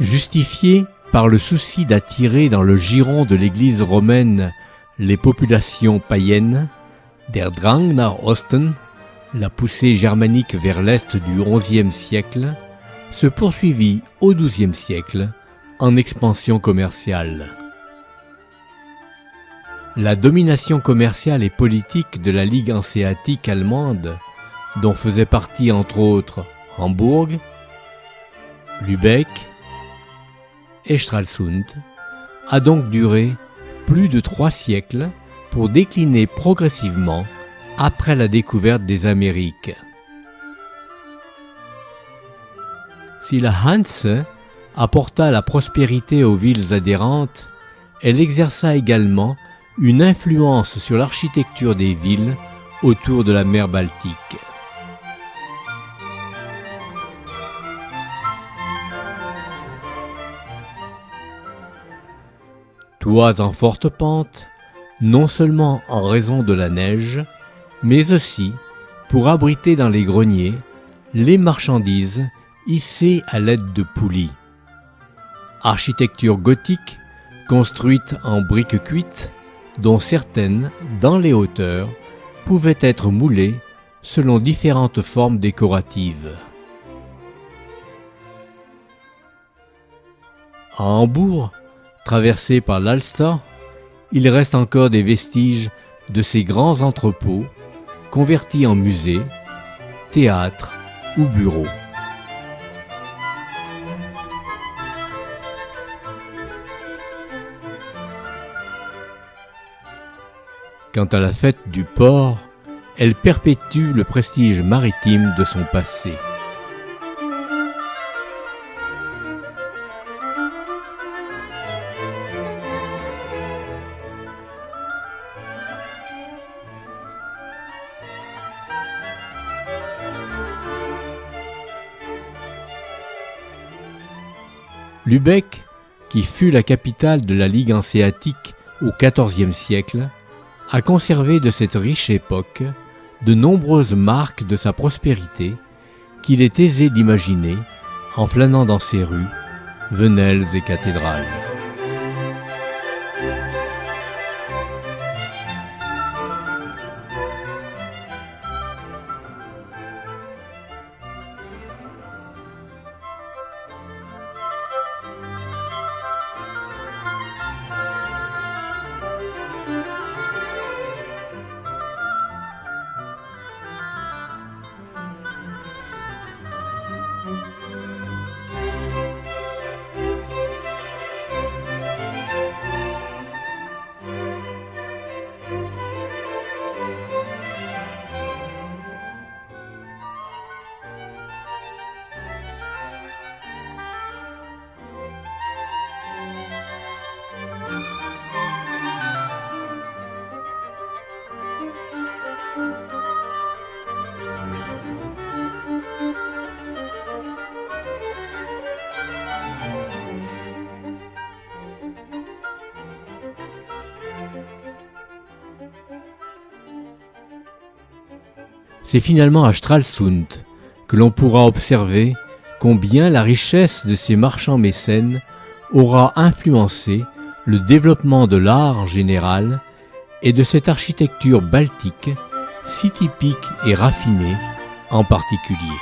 Justifié par le souci d'attirer dans le giron de l'Église romaine les populations païennes, der Drang nach Osten, la poussée germanique vers l'est du XIe siècle, se poursuivit au XIIe siècle en expansion commerciale. La domination commerciale et politique de la Ligue hanséatique allemande, dont faisaient partie entre autres Hambourg, Lübeck et Stralsund, a donc duré plus de 3 siècles pour décliner progressivement après la découverte des Amériques. Si la Hanse apporta la prospérité aux villes adhérentes, elle exerça également une influence sur l'architecture des villes autour de la mer Baltique. Toits en forte pente, non seulement en raison de la neige, mais aussi pour abriter dans les greniers les marchandises hissées à l'aide de poulies. Architecture gothique construite en briques cuites, dont certaines, dans les hauteurs, pouvaient être moulées selon différentes formes décoratives. À Hambourg, traversé par l'Alster, il reste encore des vestiges de ces grands entrepôts convertis en musées, théâtres ou bureaux. Quant à la fête du port, elle perpétue le prestige maritime de son passé. Lübeck, qui fut la capitale de la Ligue hanséatique au XIVe siècle, a conservé de cette riche époque de nombreuses marques de sa prospérité qu'il est aisé d'imaginer en flânant dans ses rues, venelles et cathédrales. C'est finalement à Stralsund que l'on pourra observer combien la richesse de ces marchands mécènes aura influencé le développement de l'art en général et de cette architecture baltique si typique et raffinée en particulier.